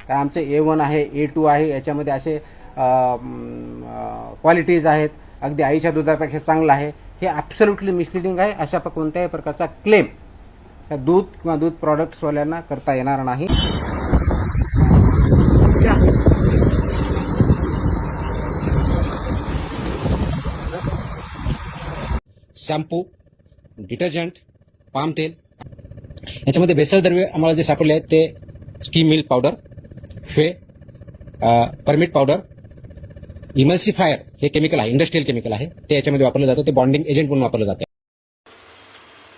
तर आमचे A1 आहे, A2 आहे, याच्यामध्ये असे क्वालिटीज आहेत, अगदी आईच्या दुधापेक्षा चांगलं आहे, हे ॲब्सोल्युटली मिसलिडिंग आहे. अशा कोणत्याही प्रकारचा क्लेम दूध किंवा दूध प्रॉडक्ट्सवाल्यांना करता येणार नाही. शॅम्पू, डिटर्जंट, पाम तेल याच्यामध्ये भेसळ द्रव्य आम्हाला जे सापडले आहेत ते स्कीम मिल्क पावडर, हे परमिट पावडर, इमल्सिफायर हे केमिकल आहे, इंडस्ट्रियल केमिकल आहे, ते याच्यामध्ये वापरलं जातं, ते बॉन्डिंग एजंट म्हणून वापरलं जातं.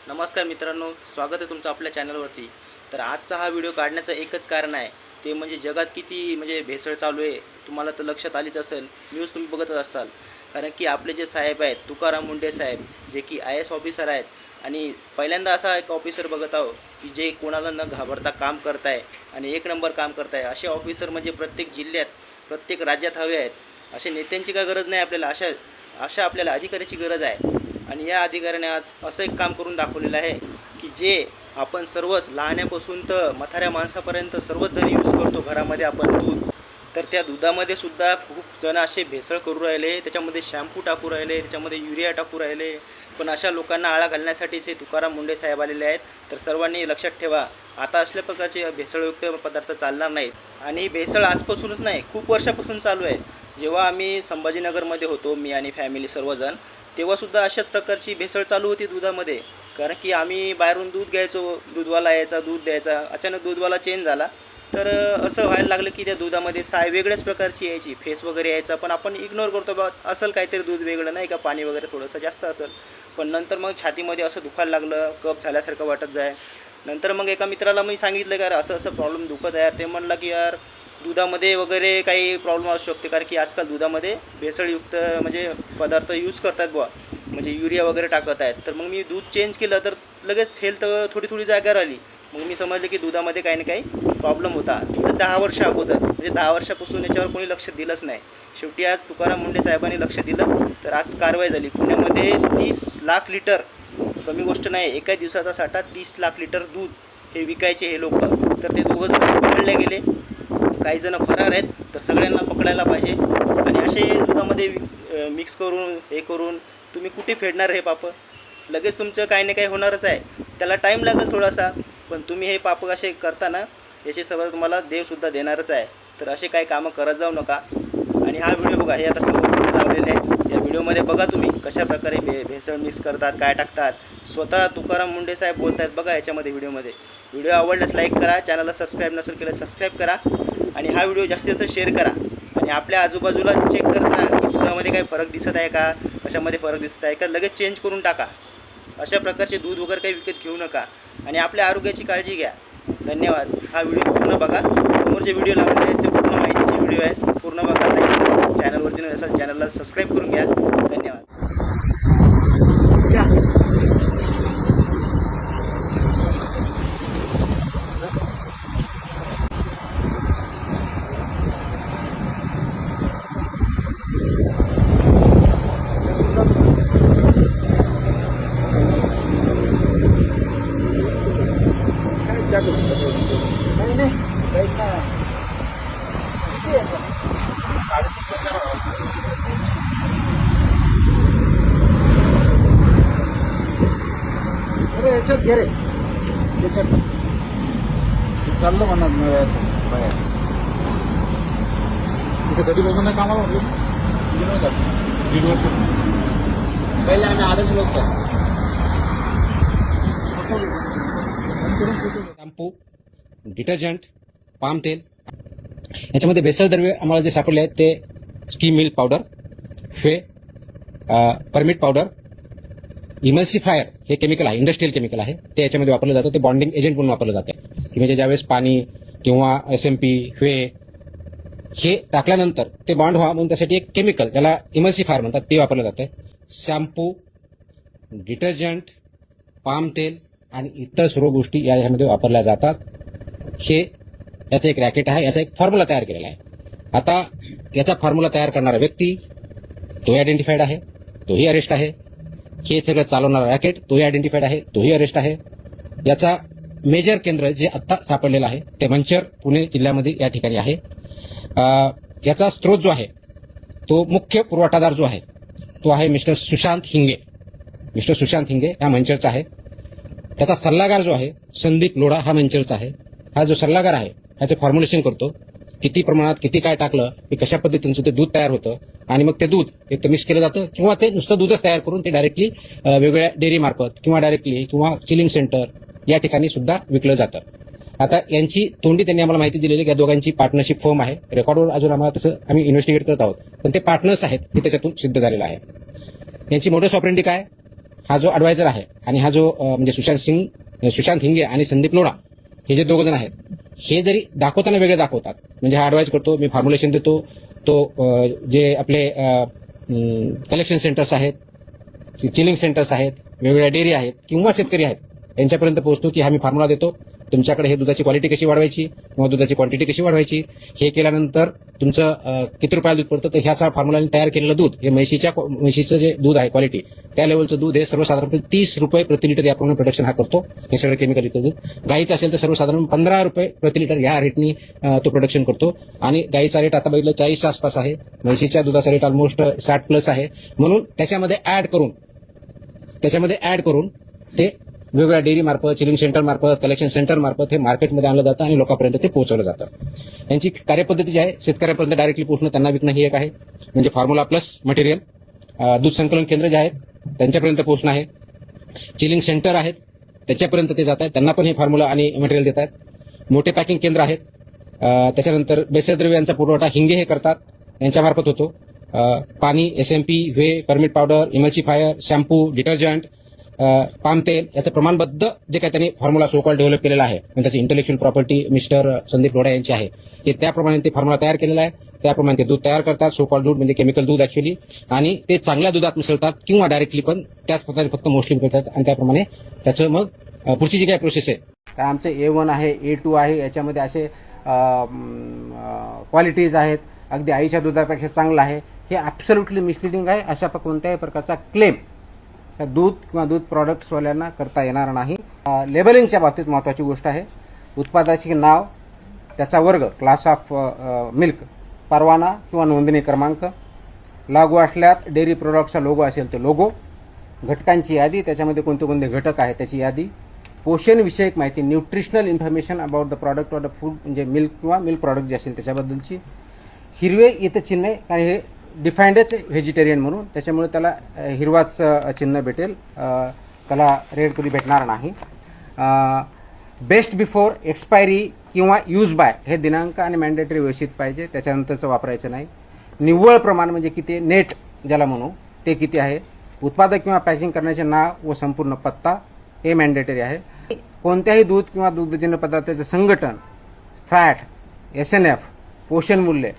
नमस्कार मित्रांनो, स्वागत आहे तुमचं आपल्या चॅनलवरती. तर आजचा हा व्हिडिओ काढण्याचं एकच कारण आहे, ते म्हणजे जगात किती भेसळ चालू आहे तुम्हाला तर लक्षात आलीच असेल, न्यूज तुम्ही बघतच असाल. कारण की आपले जे साहेब आहेत तुकाराम मुंढे साहेब, जे की IAS ऑफिसर आहेत, आणि पहिल्यांदा असा एक ऑफिसर बघत आहो की जे कोणाला न घाबरता काम करत आहे आणि एक नंबर काम करत आहे. असे ऑफिसर म्हणजे प्रत्येक जिल्ह्यात, प्रत्येक राज्यात हवे आहेत. असे नेत्यांची काय गरज नाही आपल्याला, अशा आपल्याला अधिकाऱ्याची गरज आहे. आणि या अधिकाऱ्याने आज असं एक काम करून दाखवलेलं आहे की जे आपण सर्वच लहान्यापासून तर म्हाताऱ्या माणसापर्यंत सर्वच जण यूज करतो घरामध्ये आपण दूध, तर त्या दुधामध्ये सुद्धा खूप जण असे भेसळ करू राहिले, त्याच्यामध्ये शॅम्पू टाकू राहिले, त्याच्यामध्ये युरिया टाकू राहिले. पण अशा लोकांना आळा घालण्यासाठीच हे तुकाराम मुंढे साहेब आलेले आहेत. तर सर्वांनी लक्षात ठेवा, आता असल्या प्रकारचे भेसळयुक्त पदार्थ चालणार नाहीत. आणि भेसळ आजपासूनच नाही, खूप वर्षापासून चालू आहे. जेव्हा आम्ही संभाजीनगरमध्ये होतो, मी आणि फॅमिली सर्वजण, तेव्हासुद्धा अशाच प्रकारची भेसळ चालू होती दुधामध्ये. कारण की आम्ही बाहेरून दूध घ्यायचो, दूधवाला यायचा, दूध द्यायचा, अचानक दूधवाला चेंज झाला, तर असं व्हायला लागलं की त्या दुधामध्ये साय वेगळ्याच प्रकारची यायची, फेस वगैरे यायचा. पण आपण इग्नोर करतो, बा असेल काहीतरी दूध वेगळं, नाही का, पाणी वगैरे थोडंसं जास्त असेल. पण नंतर मग छातीमध्ये असं दुखायला लागलं, कफ झाल्यासारखं वाटत जाय. नंतर मग एका मित्राला मी सांगितलं की यार असं असं प्रॉब्लेम दुखत आहे. ते म्हणलं की यार दुधामध्ये वगैरे काही प्रॉब्लेम असू शकते, कारण की आजकाल दुधामध्ये भेसळयुक्त पदार्थ यूज करतात बुवा, म्हणजे युरिया वगैरे टाकत आहेत. तर मग मी दूध चेंज केलं, तर लगेच हेल्थ थोडी थोडी जागेवर आली. मग मी समजलं की दुधामध्ये काही ना काही प्रॉब्लेम होता. तर 10 वर्ष अगोदर, म्हणजे 10 वर्षापासून याच्यावर कोणी लक्ष दिलंच नाही. शेवटी आज तुकाराम मुंढे साहेबांनी लक्ष दिलं, तर आज कारवाई झाली. पुण्यामध्ये 30 लाख लिटर, कमी गोष्ट नाही, एका दिवसाचा साठा 30 लाख लिटर दूध हे विकायचे हे लोक. तर ते दोघं पकडले गेले. काही जण फरार आहेत, तर सगळ्यांना पकडायला पाहिजे. आणि असे दुधामध्ये मिक्स करून हे करून तुम्ही कुठे फेडणार हे पापं? लगेच तुमचं काही ना काही होणारच आहे, त्याला टाईम लागेल थोडासा. पण तुम्ही हे पाप असे करताना याची सगळं तुम्हाला देवसुद्धा देणारच आहे. तर असे काही कामं करत जाऊ नका. आणि हा व्हिडिओ बघा, हे आता समोर लावलेले आहे, या व्हिडिओमध्ये बघा तुम्ही कशा प्रकारे भेसळ मिक्स करतात, काय टाकतात. स्वतः तुकाराम मुंढे साहेब बोलत आहेत बघा याच्यामध्ये व्हिडिओमध्ये. व्हिडिओ आवडल्यास लाईक करा, चॅनलला सबस्क्राईब नसेल केलं सबस्क्राईब करा, आणि हा व्हिडिओ जास्तीत जास्त शेअर करा. आणि आपल्या आजूबाजूला चेक करत राहा की दुधामध्ये काही फरक दिसत आहे का, कशामध्ये फरक दिसत आहे का, लगेच चेंज करून टाका. अशा प्रकारचे दूध वगैरे काही विकत घेऊ नका, आणि आपल्या आरोग्याची काळजी घ्या. धन्यवाद. हा व्हिडिओ पूर्ण बघा, समोर जे व्हिडिओ लावलेले आहेत ते पूर्ण माहितीचे व्हिडिओ आहेत, पूर्ण बघा. लाईक, चॅनलवरती नसेल चॅनलला सबस्क्राईब करून घ्या. धन्यवाद. नाही नाही काहीच नाही. अरे याच्यात घे रे, याच्यात चाललं म्हणा बाहेर. तिथे कधी बघून नाही कामाला म्हटलं, पहिले आम्ही आधीच नसतो. शॅम्पू, डिटर्जंट, पाम तेल याच्यामध्ये भेसळ द्रव्य आम्हाला जे सापडले आहेत ते स्कीम मिल्क पावडर, हे परमिट पावडर, इमल्सिफायर हे केमिकल आहे, इंडस्ट्रियल केमिकल आहे, ते याच्यामध्ये वापरलं जातं, ते बॉन्डिंग एजंट म्हणून वापरलं जातं. की म्हणजे ज्यावेळेस पाणी किंवा SMP हे टाकल्यानंतर ते बॉन्ड व्हा म्हणून त्यासाठी एक केमिकल, त्याला इमल्सिफायर म्हणतात, ते वापरलं जातं. शॅम्पू, डिटर्जंट, पाम तेल आणि इतर सर्व गोष्टी यामध्ये वापरल्या जातात. हे याचं एक रॅकेट आहे, याचा एक फॉर्म्युला तयार केलेला आहे. आता याचा फॉर्म्युला तयार करणारा व्यक्ती तोही आयडेंटिफाईड आहे, तोही अरेस्ट आहे. हे सगळं चालवणारा रॅकेट तोही आयडेंटिफाईड आहे, तोही अरेस्ट आहे. याचा मेजर केंद्र जे आत्ता सापडलेलं आहे ते मंचर पुणे जिल्ह्यामध्ये या ठिकाणी आहे. याचा स्रोत जो आहे तो मुख्य पुरवठादार जो आहे तो आहे मिस्टर सुशांत हिंगे. मिस्टर सुशांत हिंगे हा मंचरचा आहे. त्याचा सल्लागार जो आहे संदीप लोढा हा मंचरचा आहे. हा जो सल्लागार आहे ह्याचं फॉर्म्युलेशन करतो, किती प्रमाणात किती काय टाकलं की कशा पद्धतीचं ते दूध तयार होतं आणि मग ते दूध एक तर मिक्स केलं जातं किंवा ते नुसतं दूधच तयार करून ते डायरेक्टली वेगवेगळ्या डेअरी मार्फत किंवा डायरेक्टली किंवा चिलिंग सेंटर या ठिकाणी सुद्धा विकलं जातं. आता यांची तोंडी त्यांनी आम्हाला माहिती दिलेली की या दोघांची पार्टनरशिप फर्म आहे. रेकॉर्डवर अजून आम्हाला तसं आम्ही इन्व्हेस्टिगेट करत आहोत, पण ते पार्टनर्स आहेत हे त्याच्यातून सिद्ध झालेलं आहे. यांची मोडस ऑपरेंडी काय, हा जो ॲडवायझर आहे आणि हा जो म्हणजे सुशांत हिंगे आणि संदीप लोढा हे जे दोघं जण आहेत हे जरी दाखवताना वेगळे दाखवतात. म्हणजे हा ॲडवाइज करतो, मी फॉर्म्युलेशन देतो, तो जे आपले कलेक्शन सेंटर्स आहेत, चिलिंग सेंटर्स आहेत, वेगवेगळ्या डेअरी आहेत किंवा शेतकरी आहेत यांच्यापर्यंत पोहोचतो की हा मी फॉर्म्युला देतो, तुमच्याकडे हे दुधाची क्वालिटी कशी वाढवायची किंवा दुधाची क्वांटिटी कशी वाढवायची, हे केल्यानंतर तुमचं किती रुपयाला दूध पडतं. तर ह्याचा फॉर्म्युलाने तयार केलेलं दूध हे म्हशीचं जे दूध आहे क्वालिटी त्या लेवलचं दूध हे सर्वसाधारणपणे 30 रुपये प्रति लिटर याप्रमाणे प्रोडक्शन हा करतो. हे सगळं केमिकल युक्त दूध. गाईचं असेल तर सर्वसाधारण 15 रुपये प्रति लिटर या रेटनी तो प्रोडक्शन करतो. आणि गाईचा रेट आता बघितलं 40च्या आसपास आहे. म्हशीच्या दुधाचा रेट ऑलमोस्ट 60+ आहे. म्हणून त्याच्यामध्ये ऍड करून ते वेगवेगळ्या डेअरी मार्फत, चिलिंग सेंटर मार्फत, कलेक्शन सेंटर मार्फत हे मार्केटमध्ये आणलं जातं आणि लोकांपर्यंत ते पोहोचवलं जातं. यांची कार्यपद्धती जी आहे शेतकऱ्यापर्यंत डायरेक्टली पोहोचणं, त्यांना विकणं ही एक आहे. म्हणजे फॉर्म्युला प्लस मटेरियल. दूध संकलन केंद्र जे आहेत त्यांच्यापर्यंत पोहोचणं आहे. चिलिंग सेंटर आहेत त्याच्यापर्यंत ते जात आहेत, त्यांना पण हे फॉर्म्युला आणि मटेरियल देत आहेत. मोठे पॅकिंग केंद्र आहेत. त्याच्यानंतर बेसद्रव्य यांचा पुरवठा हिंगे हे करतात, यांच्यामार्फत होतो. पाणी, SMP, whey, permit powder, emulsifier, shampoo, detergent, palm तेल याचं प्रमाणबद्ध जे काही त्यांनी फॉर्म्युला सो कॉल डेव्हलप केलेला आहे आणि त्याची intellectual property mister Sandeep Lodha यांची आहे, हे त्याप्रमाणे ते फॉर्म्युला तयार केलेला आहे. त्याप्रमाणे ते दूध तयार करतात, सो कॉल दूध म्हणजे केमिकल दूध ऍक्च्युअली, आणि ते चांगल्या दुधात मिसळतात किंवा डायरेक्टली पण त्याच प्रकारे फक्त मोस्टली करतात आणि त्याप्रमाणे त्याचं मग पुढची जी काही प्रोसेस आहे. तर आमचे A1 आहे, A2 आहे, याच्यामध्ये असे क्वालिटीज आहेत, अगदी आईच्या दुधापेक्षा चांगलं आहे, हे ॲब्सोल्युटली मिसलिडिंग आहे. अशा कोणत्याही प्रकारचा क्लेम दूध किंवा दूध प्रॉडक्ट्सवाल्यांना करता येणार नाही. लेबलिंगच्या बाबतीत महत्त्वाची गोष्ट आहे, उत्पादनाचे नाव, त्याचा वर्ग, क्लास ऑफ मिल्क, परवाना किंवा नोंदणी क्रमांक, लागू असल्यात डेअरी प्रोडक्टचा लोगो असेल तो लोगो, घटकांची यादी, त्याच्यामध्ये कोणते कोणते घटक आहेत त्याची यादी, पोषणविषयक माहिती, nutritional information about the product or the food, म्हणजे मिल्क किंवा मिल्क प्रॉडक्ट जे असेल त्याच्याबद्दलची, हिरवे इथं चिन्ह आहे कारण हे डिफाईंडच व्हेजिटेरियन म्हणून, त्याच्यामुळे त्याला हिरवाच चिन्ह भेटेल, त्याला रेड कधी भेटणार नाही. बेस्ट बिफोर, एक्सपायरी किंवा यूज बाय हे दिनांक आणि मॅन्डेटरी व्यवस्थित पाहिजे, त्याच्यानंतरचं वापरायचं नाही. निव्वळ प्रमाण म्हणजे किती, नेट ज्याला म्हणू ते किती आहे, उत्पादक किंवा पॅकिंग करण्याचे नाव व संपूर्ण पत्ता हे मॅन्डेटरी आहे. कोणत्याही दूध किंवा दुग्धजन्य पदार्थाचे संघटन, फॅट, SNF, पोषण मूल्य,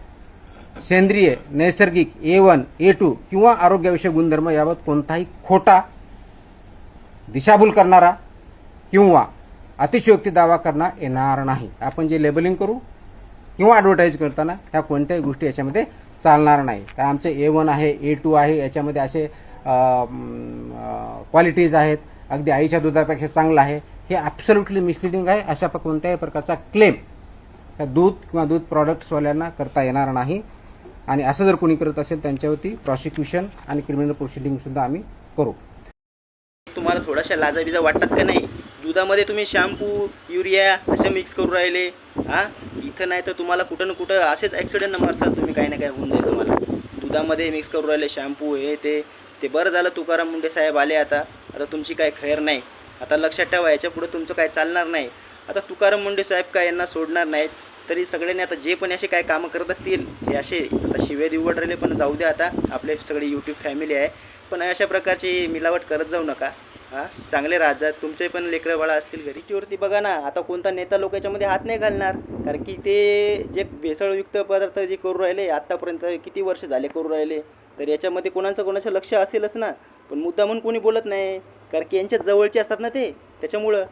सेंद्रिय, नैसर्गिक, A1, A2 किंवा आरोग्याविषयक गुणधर्म याबाबत कोणताही खोटा, दिशाभूल करणारा किंवा अतिशयोक्ती दावा करता येणार नाही. आपण जे लेबलिंग करू किंवा ॲडव्हर्टाईज करताना ह्या कोणत्याही गोष्टी याच्यामध्ये चालणार नाही. तर आमचे A1 आहे, A2 आहे, याच्यामध्ये असे क्वालिटीज आहेत, अगदी आईच्या दुधापेक्षा चांगलं आहे, हे ॲब्सोल्युटली मिसलिडिंग आहे. अशा कोणत्याही प्रकारचा क्लेम दूध किंवा दूध प्रॉडक्ट्सवाल्यांना करता येणार नाही. आणि असं जर कोणी करत असेल त्यांच्यावरती प्रॉसिक्युशन आणि क्रिमिनल प्रोसिडिंग सुद्धा आम्ही करू. तुम्हाला थोड्याशा लाजाबिजा वाटतात का नाही? दुधामध्ये तुम्ही शॅम्पू, युरिया असे मिक्स करून राहिले. इथं नाही तर तुम्हाला कुठं ना कुठं असेच ॲक्सिडेंट मारतात तुम्ही, काही ना काही होऊन जाईल तुम्हाला. दुधामध्ये मिक्स करून राहिले शॅम्पू, हे ते बरं झालं तुकाराम मुंडे साहेब आले. आता तुमची काय खैर नाही. आता लक्षात ठेवा, याच्या पुढे तुमचं काय चालणार नाही. आता तुकाराम मुंडे साहेब काय यांना सोडणार नाहीत. तरी सगळ्यांनी आता जे पण असे काय कामं करत असतील हे असे आता शिव्या देऊ राहिले, पण जाऊ द्या. आता आपले सगळे यूट्यूब फॅमिली आहे, पण अशा प्रकारची मिलावट करत जाऊ नका. चांगले राहत जात, तुमचे पण लेकरं बाळा असतील घरी. वरती बघा ना, आता कोणता नेता लोक याच्यामध्ये हात नाही घालणार, कारण की ते जे भेसळयुक्त पदार्थ जे करू राहिले आत्तापर्यंत किती वर्ष झाले करू राहिले, तर याच्यामध्ये कोणाचं लक्ष असेलच ना. पण मुद्दा म्हणून कोणी बोलत नाही, कारण की यांच्या जवळचे असतात ना ते, त्याच्यामुळं